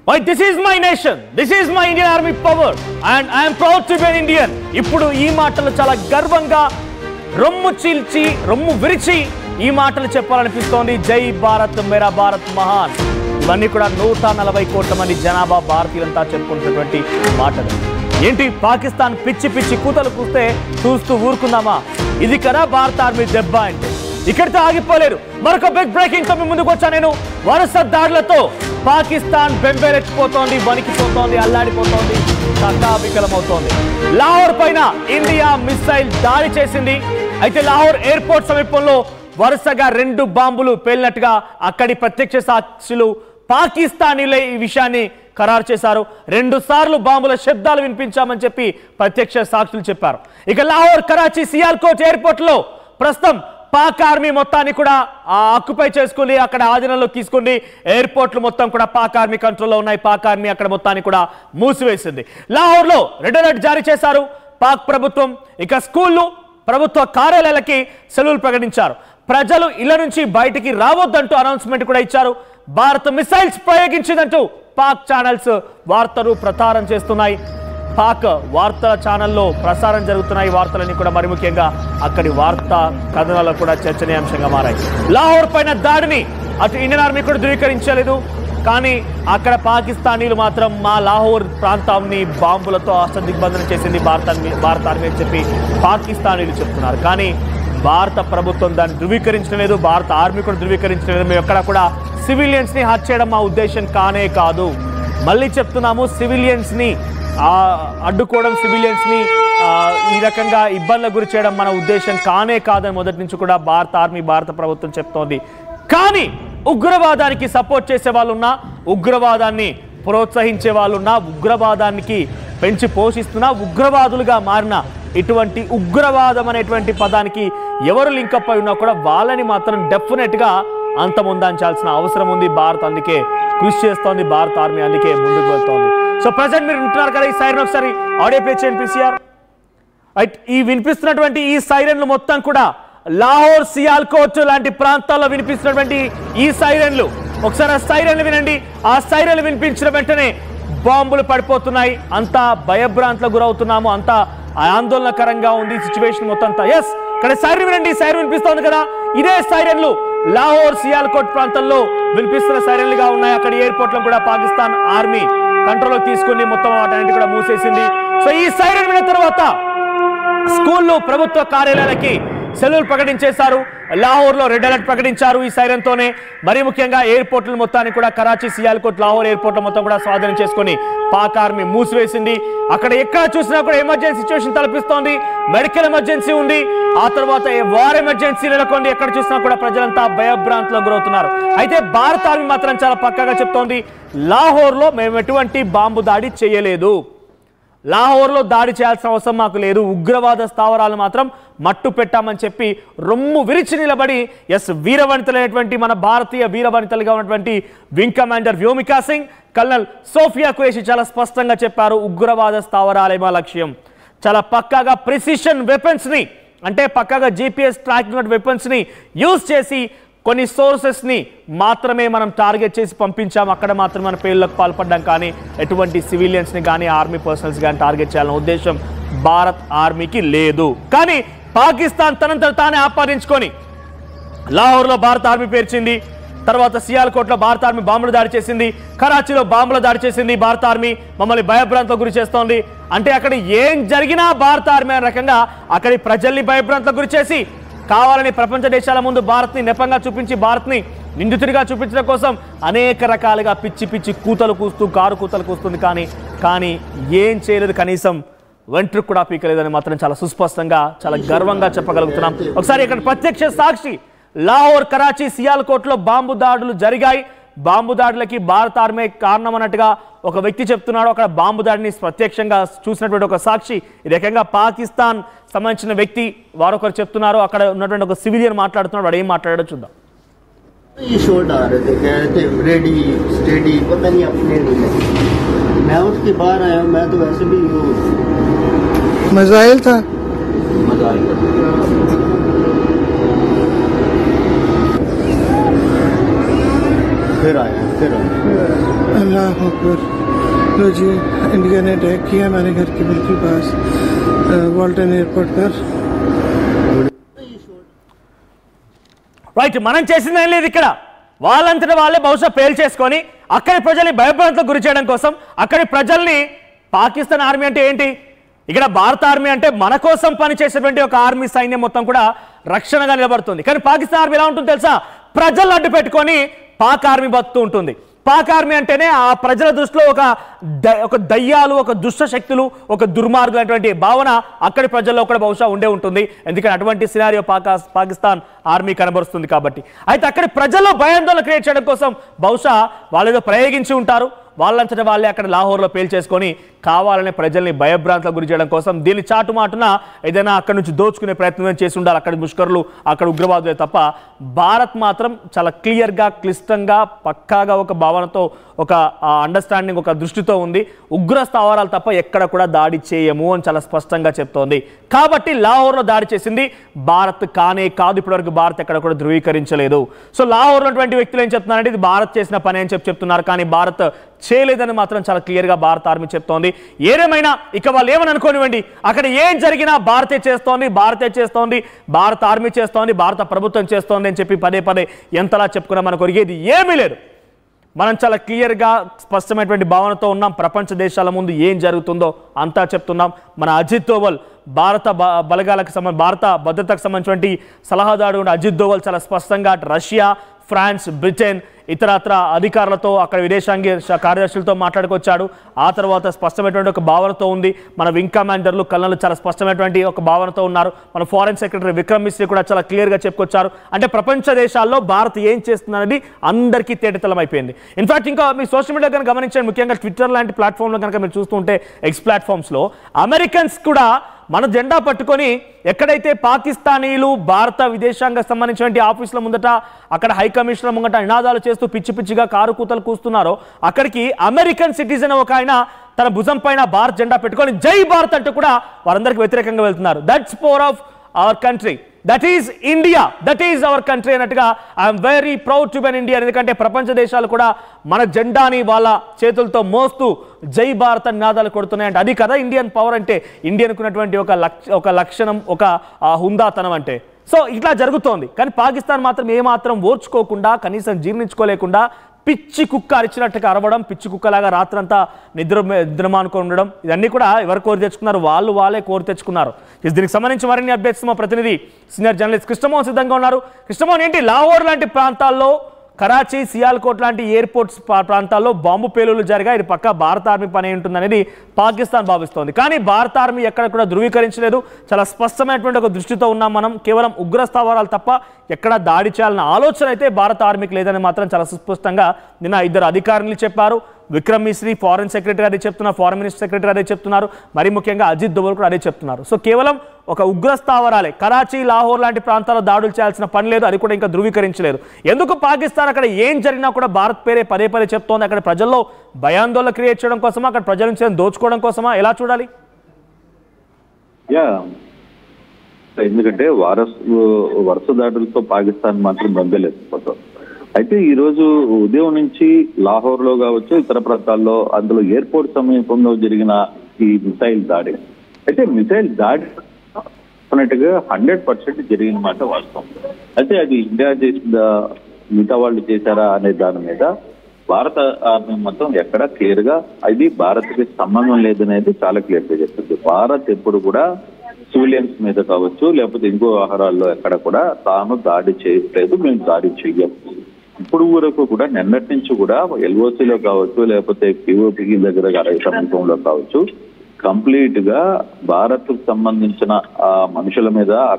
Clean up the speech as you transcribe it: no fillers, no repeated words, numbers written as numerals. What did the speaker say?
Why, this is my nation, this is my Indian Army power and I am proud to be an Indian. ఇప్పుడు ఈ మాటలు చాలా గర్వంగా రొమ్ము చీల్చి రొమ్ము విరిచి ఈ మాటలు చెప్పాలనిపిస్తోంది. జై భారత్ మేరా భారత్ మహాన్. ఇవన్నీ కూడా 140 కోట్ల మంది జనాభా భారతీయులంతా చెప్పుకుంటున్నటువంటి మాటలు. ఏంటి పాకిస్తాన్ పిచ్చి పిచ్చి కూతలు కూస్తే చూస్తూ ఊరుకుందామా? ఇది కదా భారత ఆర్మీ దెబ్బ అంటే. ఇక్కడితో ఆగిపోలేరు. మరొక బిగ్ బ్రేకింగ్ తో ముందుకు వచ్చా నేను. వరుస దాడులతో పాకిస్తాన్ బెంబేలెచ్చిపోతోంది, వణికిపోతోంది, అల్లాడిపోతోంది, కకావికలమవుతోంది. లాహోర్ పైన ఇండియా మిసైల్ దాడి చేసింది. అయితే లాహోర్ ఎయిర్పోర్ట్ సమీపంలో వరుసగా 2 బాంబులు పేలినట్టుగా అక్కడి ప్రత్యక్ష సాక్షులు పాకిస్తానీలే ఈ విషయాన్ని ఖరారు చేశారు. 2 సార్లు బాంబుల శబ్దాలు వినిపించామని చెప్పి ప్రత్యక్ష సాక్షులు చెప్పారు. ఇక లాహోర్, కరాచీ, సియాల్కోట్ ఎయిర్పోర్ట్ లో ప్రస్తుతం పాక్ ఆర్మీ మొత్తాన్ని కూడా ఆక్యుపై చేసుకుని అక్కడ ఆధీనంలో తీసుకుని ఎయిర్పోర్ట్లు మొత్తం కూడా పాక్ ఆర్మీ కంట్రోల్లో ఉన్నాయి. పాక్ ఆర్మీ అక్కడ మొత్తాన్ని కూడా మూసివేసింది. లాహోర్ లో రెడ్ అలర్ట్ జారీ చేశారు పాక్ ప్రభుత్వం. ఇక స్కూళ్ళు, ప్రభుత్వ కార్యాలయాలకి సెలవులు ప్రకటించారు. ప్రజలు ఇళ్ల నుంచి బయటికి రావద్దంటూ అనౌన్స్మెంట్ కూడా ఇచ్చారు. భారత్ మిసైల్స్ ప్రయోగించిందంటూ పాక్ ఛానల్స్ వార్తలు ప్రసారం చేస్తున్నాయి. పాక్ వార్తల ఛానల్లో ప్రసారం జరుగుతున్నాయి. వార్తలన్నీ కూడా మరి ముఖ్యంగా అక్కడి వార్తా కథనాలు కూడా చర్చనీయాంశంగా మారాయి. లాహోర్ పైన దాడిని అటు ఇండియన్ ఆర్మీ కూడా ధృవీకరించలేదు. కానీ అక్కడ పాకిస్తానీలు మాత్రం మా లాహోర్ ప్రాంతాన్ని బాంబులతో అష్టదిగ్బంధన చేసింది భారత ఆర్మీ అని చెప్పి పాకిస్తానీలు చెప్తున్నారు. కానీ భారత ప్రభుత్వం దాన్ని ధృవీకరించడం లేదు. భారత ఆర్మీ కూడా ధృవీకరించడం లేదు. మేము ఎక్కడ కూడా సివిలియన్స్ ని హత్య చేయడం మా ఉద్దేశం కానే కాదు. మళ్ళీ చెప్తున్నాము, సివిలియన్స్ ని అడ్డుకోవడం, సివిలియన్స్ ని ఈ రకంగా ఇబ్బందులకు గురి చేయడం మన ఉద్దేశం కానే కాదని మొదటి నుంచి కూడా భారత ఆర్మీ, భారత ప్రభుత్వం చెప్తోంది. కానీ ఉగ్రవాదానికి సపోర్ట్ చేసే వాళ్ళున్నా, ఉగ్రవాదాన్ని ప్రోత్సహించే వాళ్ళున్నా, ఉగ్రవాదానికి పెంచి పోషిస్తున్నా, ఉగ్రవాదులుగా మారిన ఇటువంటి ఉగ్రవాదం అనేటువంటి పదానికి ఎవరు లింకప్ అయి ఉన్నా కూడా వాళ్ళని మాత్రం డెఫినెట్ గా అంతమొందించాల్సిన అవసరం ఉంది. భారత్ అందుకే కృషి చేస్తోంది, భారత ఆర్మీ అందుకే ముందుకు వెళ్తోంది. సో ప్రజెంట్ మీరు ఉంటున్నారు కదా, ఈ సైరన్ ఒకసారి ఆడియో ప్లే చేయండి పీసీఆర్. రైట్, ఈ వినిపిస్తున్నటువంటి ఈ సైరన్లు మొత్తం కూడా లాహోర్, సియాల్కోట్ లాంటి ప్రాంతాల్లో వినిపిస్తున్నటువంటి ఈ సైరన్లు, ఒకసారి ఆ సైరన్లు వినండి. ఆ సైరన్లు వినిపించిన వెంటనే బాంబులు పడిపోతున్నాయి. అంతా భయభ్రాంతులకు గురవుతున్నాము, అంతా ఆందోళనకరంగా ఉంది సిచ్యువేషన్ మొత్తం అంతా. ఎస్, ఇక్కడ సైరన్ వినండి. సైరన్ వినిపిస్తోంది కదా, ఇదే సైరన్లు లాహోర్, సియాల్కోట్ ప్రాంతంలో వినిపిస్తున్న సైరన్లుగా ఉన్నాయి. అక్కడ ఎయిర్పోర్ట్ లో కూడా పాకిస్తాన్ ఆర్మీ కంట్రోల్ తీసుకుని మొత్తం వాటన్నిటి కూడా మూసేసింది. సో ఈ సైరన్ విన్న తర్వాత స్కూళ్ళు, ప్రభుత్వ కార్యాలయాలకి సెలవులు ప్రకటించేశారు. లాహోర్ లో రెడ్ అలర్ట్ ప్రకటించారు ఈ సైరన్ తోనే. మరీ ముఖ్యంగా ఎయిర్పోర్ట్ల మొత్తాన్ని కూడా కరాచీ, సియాల్కోట్, లాహోర్ ఎయిర్పోర్ట్ల మొత్తం కూడా స్వాధీనం చేసుకుని పాక్ ఆర్మీ మూసివేసింది. అక్కడ ఎక్కడ చూసినా కూడా ఎమర్జెన్సీ సిచ్యువేషన్ తలపిస్తోంది. మెడికల్ ఎమర్జెన్సీ ఉంది, ఆ తర్వాత వార్ ఎమర్జెన్సీ నెలకొంది. ఎక్కడ చూసినా కూడా ప్రజలంతా భయభ్రాంతులకు గురవుతున్నారు. అయితే భారత ఆర్మీ మాత్రం చాలా పక్కాగా చెప్తోంది, లాహోర్ లో మేము ఎటువంటి బాంబు దాడి చేయలేదు, లాహోర్లో దాడి చేయాల్సిన అవసరం మాకు లేదు, ఉగ్రవాద స్థావరాలు మాత్రం మట్టు పెట్టామని చెప్పి రొమ్ము విరిచి నిలబడి ఎస్ వీరవనితలైనటువంటి మన భారతీయ వీరవనితలుగా ఉన్నటువంటి wing commander Vyomika Singh, colonel Sofiya Qureshi చాలా స్పష్టంగా చెప్పారు, ఉగ్రవాద స్థావరాలే మా లక్ష్యం. చాలా పక్కాగా ప్రిసిషన్ వెపన్స్ ని, అంటే పక్కాగా GPS ట్రాకింగ్ వెపన్స్ ని యూజ్ చేసి కొన్ని సోర్సెస్ ని మాత్రమే మనం టార్గెట్ చేసి పంపించాం. అక్కడ మాత్రం మన పేర్లకు పాల్పడ్డాం. కానీ ఎటువంటి సివిలియన్స్ ని కానీ ఆర్మీ పర్సనల్స్ కానీ టార్గెట్ చేయాలన్న ఉద్దేశం భారత్ ఆర్మీకి లేదు. కానీ పాకిస్తాన్ తనంతట తానే ఆపాదించుకొని లాహోర్ లో భారత ఆర్మీ పేర్చింది. తర్వాత సియాల్కోట్ లో భారత ఆర్మీ బాంబులు దాడి చేసింది. కరాచీలో బాంబులు దాడి చేసింది భారత ఆర్మీ. మమ్మల్ని భయభ్రాంతులకు గురి చేస్తోంది. అంటే అక్కడ ఏం జరిగినా భారత ఆర్మీ అనే రకంగా అక్కడి ప్రజల్ని భయభ్రాంతులకు గురి చేసి కావాలని ప్రపంచ దేశాల ముందు భారత్ని నెపంగా చూపించి, భారత్ని నిందితుడిగా చూపించడం కోసం అనేక రకాలుగా పిచ్చి పిచ్చి కూతలు కూస్తూ, కారు కూతలు కూస్తుంది. కానీ ఏం చేయలేదు, కనీసం వెంట్రుకు కూడా పీకలేదని మాత్రం చాలా సుస్పష్టంగా, చాలా గర్వంగా చెప్పగలుగుతున్నాం. ఒకసారి ఇక్కడ ప్రత్యక్ష సాక్షి, లాహోర్, కరాచీ, సియాల్కోట్ లో బాంబు దాడులు జరిగాయి. బాంబు దాడులకి భారత ఆర్మీ కారణం అన్నట్టుగా ఒక వ్యక్తి చెప్తున్నాడు. అక్కడ బాంబు దాడిని ప్రత్యక్షంగా చూసినటువంటి ఒక సాక్షి, ఈ రకంగా పాకిస్తాన్ సంబంధించిన వ్యక్తి వారొకరు చెప్తున్నారు. అక్కడ ఉన్నటువంటి ఒక సివిలియన్ మాట్లాడుతున్నాడు. వాడు ఏం మాట్లాడాడో చూద్దాం. मिसाइल था, फिर आए अल्लाह अकबर। लो जी, इंडिया ने अटैक किया हमारे घर के बिल्कुल पास वाल्टन एयरपोर्ट पर। రైట్, మనం చేసింది ఏం లేదు ఇక్కడ. వాళ్ళంతటా వాళ్ళే బహుశా పేల్ చేసుకొని అక్కడి ప్రజల్ని భయభ్రాంతులకు గురి చేయడం కోసం అక్కడి ప్రజల్ని పాకిస్తాన్ ఆర్మీ అంటే ఏంటి, ఇక్కడ భారత ఆర్మీ అంటే మన కోసం పనిచేసేటువంటి ఒక ఆర్మీ సైన్యం మొత్తం కూడా రక్షణగా నిలబడుతుంది. కానీ పాకిస్తాన్ ఆర్మీ ఎలా ఉంటుంది తెలుసా? ప్రజలు అడ్డు పెట్టుకొని పాక్ ఆర్మీ బతుకుతూ ఉంటుంది. పాక్ ఆర్మీ అంటేనే ఆ ప్రజల దృష్టిలో ఒక దయ్యాలు, ఒక దుష్ట శక్తులు, ఒక దుర్మార్గులు అనేటువంటి భావన అక్కడి ప్రజల్లో కూడా బహుశా ఉండే ఉంటుంది. ఎందుకంటే అటువంటి సినారియో పాకిస్తాన్ ఆర్మీ కనబరుస్తుంది కాబట్టి. అయితే అక్కడి ప్రజల్లో భయాందోళన క్రియేట్ చేయడం కోసం బహుశా వాళ్ళు ఏదో ప్రయోగించి ఉంటారు. వాళ్ళంతటా వాళ్ళే అక్కడ లాహోర్లో పేల్చేసుకొని కావాలనే ప్రజల్ని భయభ్రాంతులకు గురి చేయడం కోసం దీన్ని చాటుమాటున ఏదైనా అక్కడి నుంచి దోచుకునే ప్రయత్నం చేసి ఉండాలి అక్కడి ముష్కరులు, అక్కడ ఉగ్రవాదులే తప్ప భారత్ మాత్రం చాలా క్లియర్గా, క్లిష్టంగా, పక్కాగా ఒక భావనతో, ఒక అండర్స్టాండింగ్, ఒక దృష్టితో ఉంది. ఉగ్ర స్థావరాలు తప్ప ఎక్కడ కూడా దాడి చేయము అని చాలా స్పష్టంగా చెప్తోంది. కాబట్టి లాహోర్లో దాడి చేసింది భారత్ కానే కాదు. ఇప్పటివరకు భారత్ ఎక్కడ కూడా ధృవీకరించలేదు. సో లాహోర్లో ఉన్నటువంటి వ్యక్తులు ఏం చెప్తున్నారంటే ఇది భారత్ చేసిన పని అని చెప్తున్నారు. కానీ భారత్ చేయలేదని మాత్రం చాలా క్లియర్గా భారత ఆర్మీ చెప్తోంది. ఏదేమైనా ఇక వాళ్ళు ఏమని అనుకోనివ్వండి, అక్కడ ఏం జరిగినా భారతే చేస్తోంది, భారత ఆర్మీ చేస్తోంది, భారత ప్రభుత్వం చేస్తోంది అని చెప్పి పదే పదే ఎంతలా చెప్పుకున్నా మనకు ఒరిగేది ఏమీ లేదు. మనం చాలా క్లియర్గా, స్పష్టమైనటువంటి భావనతో ఉన్నాం. ప్రపంచ దేశాల ముందు ఏం జరుగుతుందో అంతా చెప్తున్నాం. మన అజిత్ దోవల్ భారత భారత భద్రతకు సంబంధించినటువంటి సలహాదారు అజిత్ దోవల్ చాలా స్పష్టంగా రష్యా, ఫ్రాన్స్, బ్రిటన్, ఇతరత్ర అధికారులతో, అక్కడ విదేశాంగ కార్యదర్శులతో మాట్లాడుకొచ్చాడు. ఆ తర్వాత స్పష్టమైనటువంటి ఒక భావనతో ఉంది. మన వింగ్ కమాండర్లు, కల్నలు చాలా స్పష్టమైనటువంటి ఒక భావనతో ఉన్నారు. మన ఫారెన్ సెక్రటరీ విక్రమ్ మిశ్రీ కూడా చాలా క్లియర్గా చెప్పుకొచ్చారు. అంటే ప్రపంచ దేశాల్లో భారత్ ఏం చేస్తుందనేది అందరికీ తేటతెల్లం అయిపోయింది. ఇన్ఫాక్ట్ ఇంకా మీ సోషల్ మీడియా కనుక గమనించండి, ముఖ్యంగా ట్విట్టర్ లాంటి ప్లాట్ఫామ్లో కనుక మీరు చూస్తుంటే, ఎక్స్ ప్లాట్ఫామ్స్లో అమెరికన్స్ కూడా మన జెండా పట్టుకొని ఎక్కడైతే పాకిస్తానీలు భారత విదేశాంగ సంబంధించిన ఆఫీసుల ముందట, అక్కడ హై కమిషనర్ ముంగట నినాదాలు చేస్తూ పిచ్చి పిచ్చిగా కారు కూతలు కూస్తున్నారో, అక్కడికి అమెరికన్ సిటిజన్ ఒక ఆయన తన భుజం పైన భారత్ జెండా పెట్టుకొని జై భారత్ అంటూ కూడా వారందరికీ వ్యతిరేకంగా వెళ్తున్నారు. That's power of our country, that is India, that is our country అన్నట్టుగా I'm very proud to be an Indian. ఎందుకంటే ప్రపంచ దేశాలు కూడా మన జెండాని వాళ్ళ చేతులతో మోస్తూ జై భారత్ నినాదాలు కొడుతున్నాయంటే అది కదా ఇండియన్ పవర్ అంటే, ఇండియన్కు ఉన్నటువంటి ఒక లక్షణం, ఒక హుందాతనం అంటే. సో ఇట్లా జరుగుతోంది. కానీ పాకిస్తాన్ మాత్రం ఏమాత్రం ఓర్చుకోకుండా, కనీసం జీర్ణించుకోలేకుండా పిచ్చి కుక్క అరిచినట్టుగా అరవడం, పిచ్చి కుక్కలాగా రాత్రంతా నిద్రమానుకొని ఉండడం, ఇవన్నీ కూడా ఎవరు కోరి తెచ్చుకున్నారు? వాళ్ళే కోరి తెచ్చుకున్నారు. దీనికి సంబంధించి మరిన్ని అప్డేట్స్ మా ప్రతినిధి సీనియర్ జర్నలిస్ట్ కృష్ణమోహన్ సిద్ధంగా ఉన్నారు. కృష్ణమోహన్, ఏంటి లాహోర్ లాంటి ప్రాంతాల్లో, కరాచీ, సియాల్కోట్ లాంటి ఎయిర్పోర్ట్స్ ప్రాంతాల్లో బాంబు పేలులు జరిగాయి. ఇది పక్కా భారత ఆర్మీ పని ఉంటుందనేది పాకిస్తాన్ భావిస్తోంది. కానీ భారత ఆర్మీ ఎక్కడ కూడా ధృవీకరించలేదు. చాలా స్పష్టమైనటువంటి ఒక దృష్టితో ఉన్నాం మనం. కేవలం ఉగ్ర స్థావరాలు తప్ప ఎక్కడ దాడి చేయాలన్న ఆలోచన అయితే భారత ఆర్మీకి లేదని మాత్రం చాలా సుస్పష్టంగా నిన్న ఇద్దరు అధికారులు చెప్పారు. విక్రమ్ మిశ్రీ ఫారెన్ సెక్రటరీ అదే చెప్తున్నారు, ఫారెన్ మినిస్టర్ సెక్రటరీ అదే చెప్తున్నారు, మరి ముఖ్యంగా అజిత్ దోవల్ కూడా అదే చెప్తున్నారు. సో కేవలం ఒక ఉగ్ర స్థావరాలే, కరాచీ, లాహోర్ లాంటి ప్రాంతాల్లో దాడులు చేయాల్సిన పని లేదు. అది కూడా ఇంకా ధృవీకరించలేదు. ఎందుకు పాకిస్తాన్ అక్కడ ఏం జరిగినా కూడా భారత్ పేరే పదే పదే చెప్తోంది? అక్కడ ప్రజల్లో భయాందోళన క్రియేట్ చేయడం కోసమా, అక్కడ ప్రజల నుంచి దోచుకోవడం కోసమా, ఎలా చూడాలి? ఎందుకంటే వరుస దాడులతో పాకిస్తాన్ మాత్రం బందలేకపోతాం. అయితే ఈ రోజు ఉదయం నుంచి లాహోర్ లో కావచ్చు, ఇతర ప్రాంతాల్లో, అందులో ఎయిర్పోర్ట్ సమీపంలో జరిగిన ఈ మిసైల్ దాడి, అయితే మిసైల్ దాడి అన్నట్టుగా 100% జరిగిన మాట వాస్తవం. అయితే అది ఇండియా చేసిందా, మిగతా వాళ్ళు చేశారా అనే దాని మీద భారత ఆర్మీ మొత్తం ఎక్కడ క్లియర్ గా అది భారత్కి సంబంధం లేదనేది చాలా క్లియర్ గా చెప్తుంది. భారత్ ఎప్పుడు కూడా సివిలియన్స్ మీద కావచ్చు, లేకపోతే ఇంకో వ్యవహారాల్లో ఎక్కడ కూడా తాను దాడి చేయట్లేదు, మేము దాడి చెయ్యము. ఇప్పుడు వరకు కూడా నిన్నటి నుంచి కూడా ఎల్ఓసిలో కావచ్చు, లేకపోతే పిఓపి దగ్గర సమీపంలో కావచ్చు, కంప్లీట్ గా భారత్ కు సంబంధించిన మనుషుల మీద